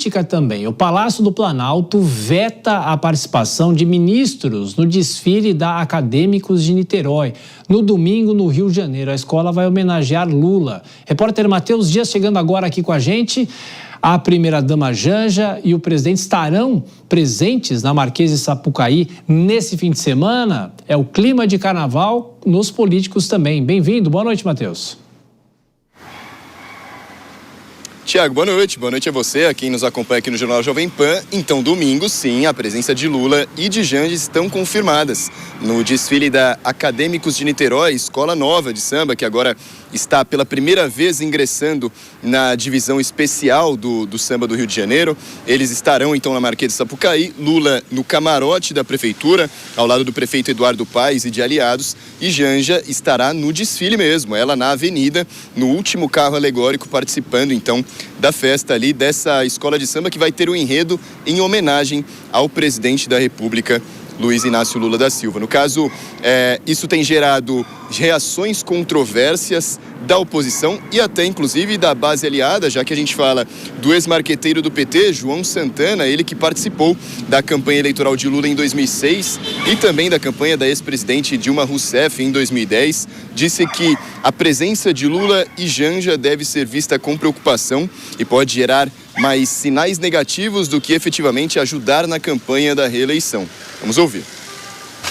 política também. O Palácio do Planalto veta a participação de ministros no desfile da Acadêmicos de Niterói. No domingo, no Rio de Janeiro, a escola vai homenagear Lula. Repórter Matheus Dias chegando agora aqui com a gente. A primeira-dama Janja e o presidente estarão presentes na Marquês de Sapucaí nesse fim de semana. É o clima de carnaval nos políticos também. Bem-vindo. Boa noite, Matheus. Tiago, boa noite a você, a quem nos acompanha aqui no Jornal Jovem Pan. Então, domingo, sim, a presença de Lula e de Janja estão confirmadas no desfile da Acadêmicos de Niterói, escola nova de samba, que agora está pela primeira vez ingressando na divisão especial do samba do Rio de Janeiro. Eles estarão, então, na Marquês de Sapucaí, Lula no camarote da prefeitura, ao lado do prefeito Eduardo Paes e de aliados, e Janja estará no desfile mesmo, ela na avenida, no último carro alegórico, participando, então, da festa ali dessa escola de samba que vai ter um enredo em homenagem ao presidente da República, Luiz Inácio Lula da Silva. No caso, isso tem gerado reações controvérsias da oposição e até, inclusive, da base aliada, já que a gente fala do ex-marqueteiro do PT, João Santana, ele que participou da campanha eleitoral de Lula em 2006 e também da campanha da ex-presidente Dilma Rousseff em 2010, disse que a presença de Lula e Janja deve ser vista com preocupação e pode gerar mais sinais negativos do que efetivamente ajudar na campanha da reeleição. Vamos ouvir.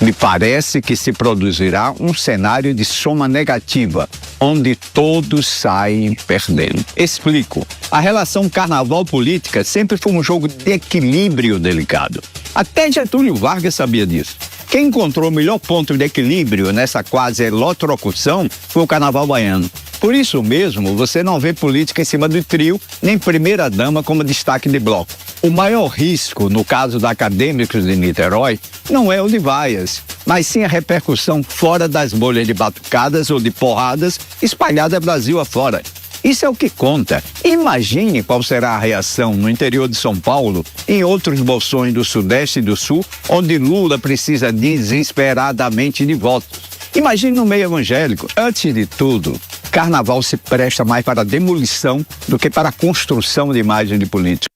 Me parece que se produzirá um cenário de soma negativa, onde todos saem perdendo. Explico. A relação carnaval-política sempre foi um jogo de equilíbrio delicado. Até Getúlio Vargas sabia disso. Quem encontrou o melhor ponto de equilíbrio nessa quase elotrocução foi o carnaval baiano. Por isso mesmo, você não vê política em cima do trio, nem primeira-dama como destaque de bloco. O maior risco, no caso da Acadêmicos de Niterói, não é o de vaias, mas sim a repercussão fora das bolhas de batucadas ou de porradas espalhadas Brasil afora. Isso é o que conta. Imagine qual será a reação no interior de São Paulo e em outros bolsões do Sudeste e do Sul, onde Lula precisa desesperadamente de votos. Imagine no meio evangélico. Antes de tudo, carnaval se presta mais para a demolição do que para a construção de imagem de político.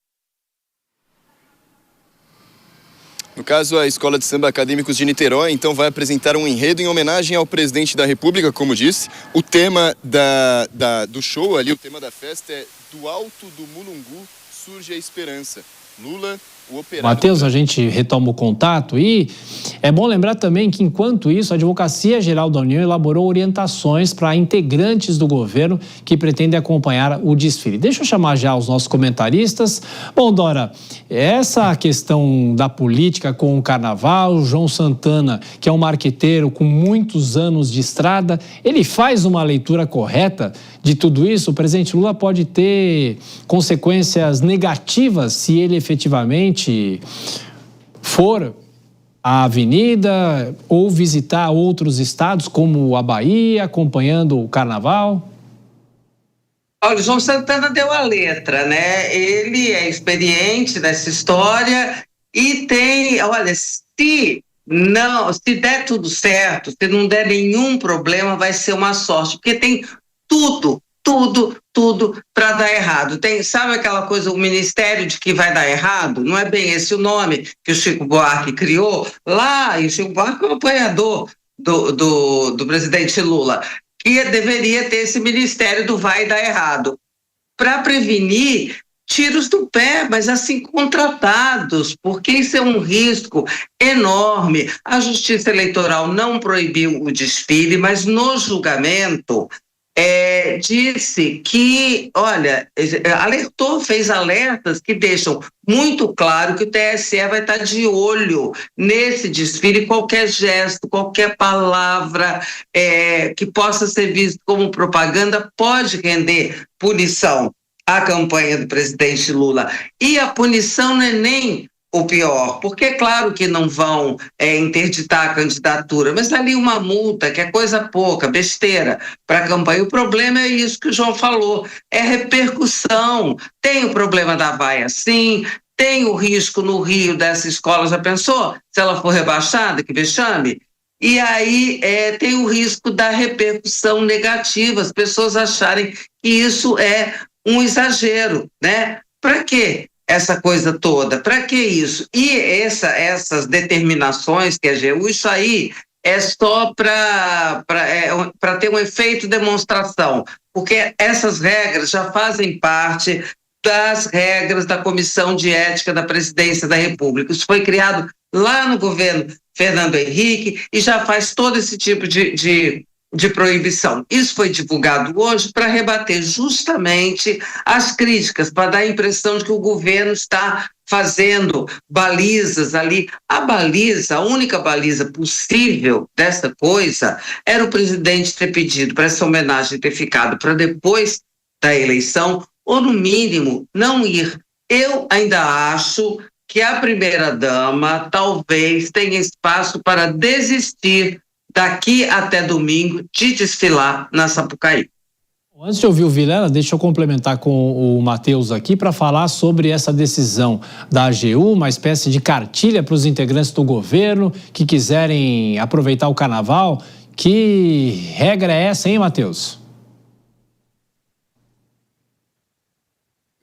No caso, a Escola de Samba Acadêmicos de Niterói, então, vai apresentar um enredo em homenagem ao presidente da República, como disse. O tema do show ali, o tema da festa é "Do alto do Mulungu surge a esperança". Lula, o operário... Matheus, a gente retoma o contato e é bom lembrar também que, enquanto isso, a Advocacia Geral da União elaborou orientações para integrantes do governo que pretendem acompanhar o desfile. Deixa eu chamar já os nossos comentaristas. Bom, Dora, essa questão da política com o carnaval, João Santana, que é um marqueteiro com muitos anos de estrada, ele faz uma leitura correta de tudo isso? O presidente Lula pode ter consequências negativas se ele efetivamente for à avenida ou visitar outros estados, como a Bahia, acompanhando o carnaval? Olha, o João Santana deu a letra, né? Ele é experiente nessa história e tem, olha, se der tudo certo, se não der nenhum problema, vai ser uma sorte, porque tem tudo para dar errado. Sabe aquela coisa, o ministério de que vai dar errado? Não é bem esse o nome que o Chico Buarque criou lá, e o Chico Buarque é um apoiador do presidente Lula, que deveria ter esse ministério do vai dar errado, para prevenir tiros do pé, mas assim, contratados, porque isso é um risco enorme. A Justiça Eleitoral não proibiu o desfile, mas no julgamento disse que, olha, fez alertas que deixam muito claro que o TSE vai estar de olho nesse desfile, qualquer gesto, qualquer palavra que possa ser visto como propaganda pode render punição à campanha do presidente Lula. E a punição não é nem o pior, porque é claro que não vão interditar a candidatura, mas ali uma multa, que é coisa pouca, besteira, para a campanha. O problema é isso que o João falou, é repercussão. Tem o problema da vaia, sim, tem o risco no Rio dessa escola, já pensou? Se ela for rebaixada, que vexame? E aí tem o risco da repercussão negativa, as pessoas acharem que isso é um exagero, né? Para quê? essa coisa toda? Para que isso? E essas determinações que a AGU, isso aí é só para ter um efeito demonstração, porque essas regras já fazem parte das regras da Comissão de Ética da Presidência da República. Isso foi criado lá no governo Fernando Henrique e já faz todo esse tipo de proibição. Isso foi divulgado hoje para rebater justamente as críticas, para dar a impressão de que o governo está fazendo balizas ali. A única baliza possível dessa coisa era o presidente ter pedido para essa homenagem ter ficado para depois da eleição, ou no mínimo não ir. Eu ainda acho que a primeira-dama talvez tenha espaço para desistir daqui até domingo de desfilar na Sapucaí. Antes de ouvir o Vilela, deixa eu complementar com o Matheus aqui para falar sobre essa decisão da AGU, uma espécie de cartilha para os integrantes do governo que quiserem aproveitar o carnaval. Que regra é essa, hein, Matheus?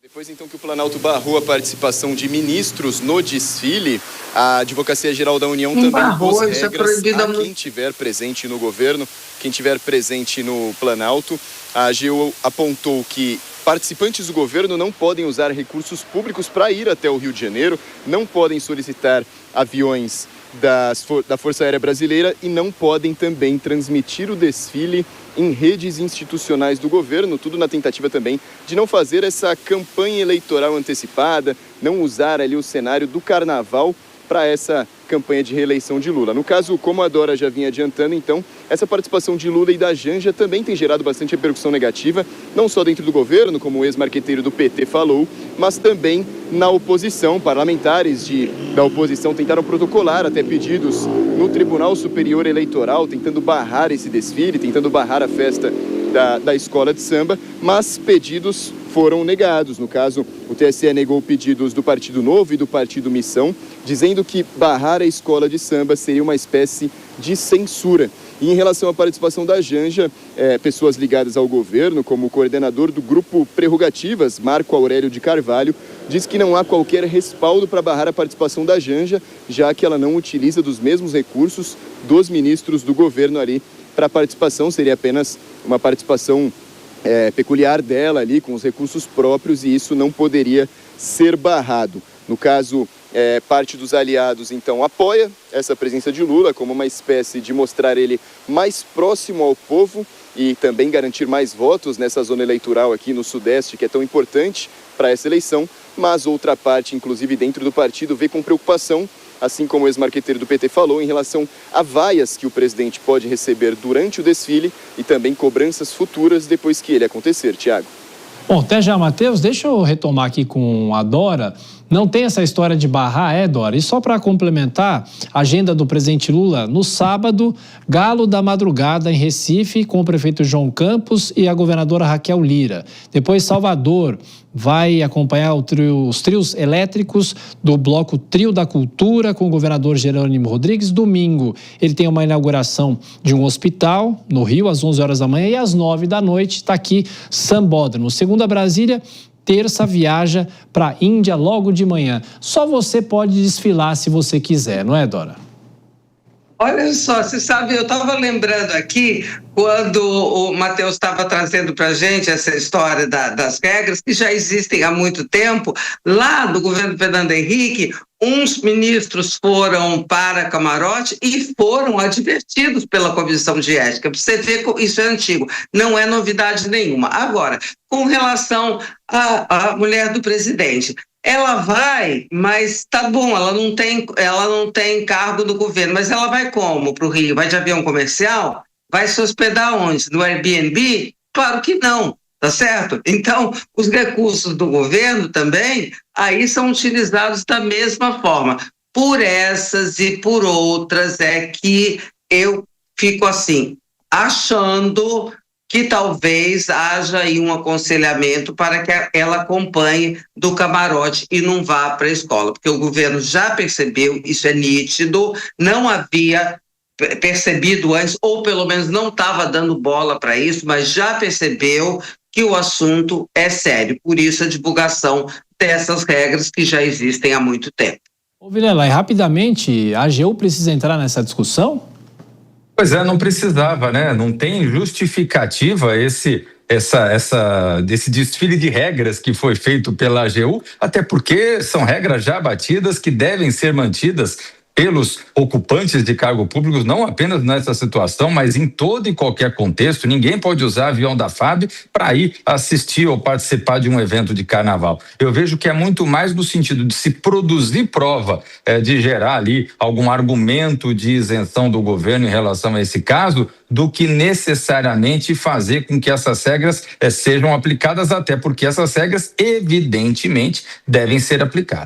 Depois, então, que o Planalto barrou a participação de ministros no desfile, a Advocacia Geral da União também pôs regras a quem estiver presente no governo, quem estiver presente no Planalto. A AGU apontou que participantes do governo não podem usar recursos públicos para ir até o Rio de Janeiro, não podem solicitar aviões da Força Aérea Brasileira e não podem também transmitir o desfile em redes institucionais do governo, tudo na tentativa também de não fazer essa campanha eleitoral antecipada, não usar ali o cenário do carnaval para essa campanha de reeleição de Lula. No caso, como a Dora já vinha adiantando, então, essa participação de Lula e da Janja também tem gerado bastante repercussão negativa, não só dentro do governo, como o ex-marqueteiro do PT falou, mas também na oposição. Parlamentares da oposição tentaram protocolar até pedidos no Tribunal Superior Eleitoral, tentando barrar esse desfile, tentando barrar a festa da escola de samba, mas pedidos foram negados. No caso, o TSE negou pedidos do Partido Novo e do Partido Missão, dizendo que barrar a escola de samba seria uma espécie de censura. E em relação à participação da Janja, pessoas ligadas ao governo, como o coordenador do Grupo Prerrogativas, Marco Aurélio de Carvalho, diz que não há qualquer respaldo para barrar a participação da Janja, já que ela não utiliza dos mesmos recursos dos ministros do governo ali para a participação, seria apenas uma participação peculiar dela ali, com os recursos próprios, e isso não poderia ser barrado. No caso, parte dos aliados, então, apoia essa presença de Lula como uma espécie de mostrar ele mais próximo ao povo e também garantir mais votos nessa zona eleitoral aqui no Sudeste, que é tão importante para essa eleição, mas outra parte, inclusive dentro do partido, vê com preocupação, assim como o ex-marqueteiro do PT falou, em relação a vaias que o presidente pode receber durante o desfile e também cobranças futuras depois que ele acontecer. Tiago. Bom, até já, Matheus, deixa eu retomar aqui com a Dora. Não tem essa história de barrar, Dora? E só para complementar, a agenda do presidente Lula, no sábado, Galo da Madrugada em Recife, com o prefeito João Campos e a governadora Raquel Lira. Depois, Salvador vai acompanhar os trios elétricos do bloco Trio da Cultura, com o governador Jerônimo Rodrigues. Domingo, ele tem uma inauguração de um hospital no Rio, às 11 horas da manhã, e às 9 da noite está aqui Sambódromo. Segunda Brasília, terça viaja para a Índia logo de manhã. Só você pode desfilar se você quiser, não é, Dora? Olha só, você sabe, eu estava lembrando aqui, quando o Matheus estava trazendo para a gente essa história das regras, que já existem há muito tempo, lá do governo Fernando Henrique, uns ministros foram para camarote e foram advertidos pela Comissão de Ética. Você vê que isso é antigo, não é novidade nenhuma. Agora, com relação à mulher do presidente, ela vai, mas tá bom, ela não tem cargo do governo, mas ela vai como para o Rio? Vai de avião comercial? Vai se hospedar onde? No Airbnb? Claro que não, tá certo? Então, os recursos do governo também, aí são utilizados da mesma forma. Por essas e por outras é que eu fico assim, achando que talvez haja aí um aconselhamento para que ela acompanhe do camarote e não vá para a escola, porque o governo já percebeu, isso é nítido, não havia percebido antes, ou pelo menos não estava dando bola para isso, mas já percebeu que o assunto é sério. Por isso a divulgação dessas regras que já existem há muito tempo. Ô Vilela, e rapidamente, a AGU precisa entrar nessa discussão? Pois é, não precisava, né? Não tem justificativa desse desfile de regras que foi feito pela AGU, até porque são regras já batidas que devem ser mantidas pelos ocupantes de cargo público, não apenas nessa situação, mas em todo e qualquer contexto. Ninguém pode usar avião da FAB para ir assistir ou participar de um evento de carnaval. Eu vejo que é muito mais no sentido de se produzir prova, de gerar ali algum argumento de isenção do governo em relação a esse caso, do que necessariamente fazer com que essas regras sejam aplicadas, até porque essas regras evidentemente devem ser aplicadas.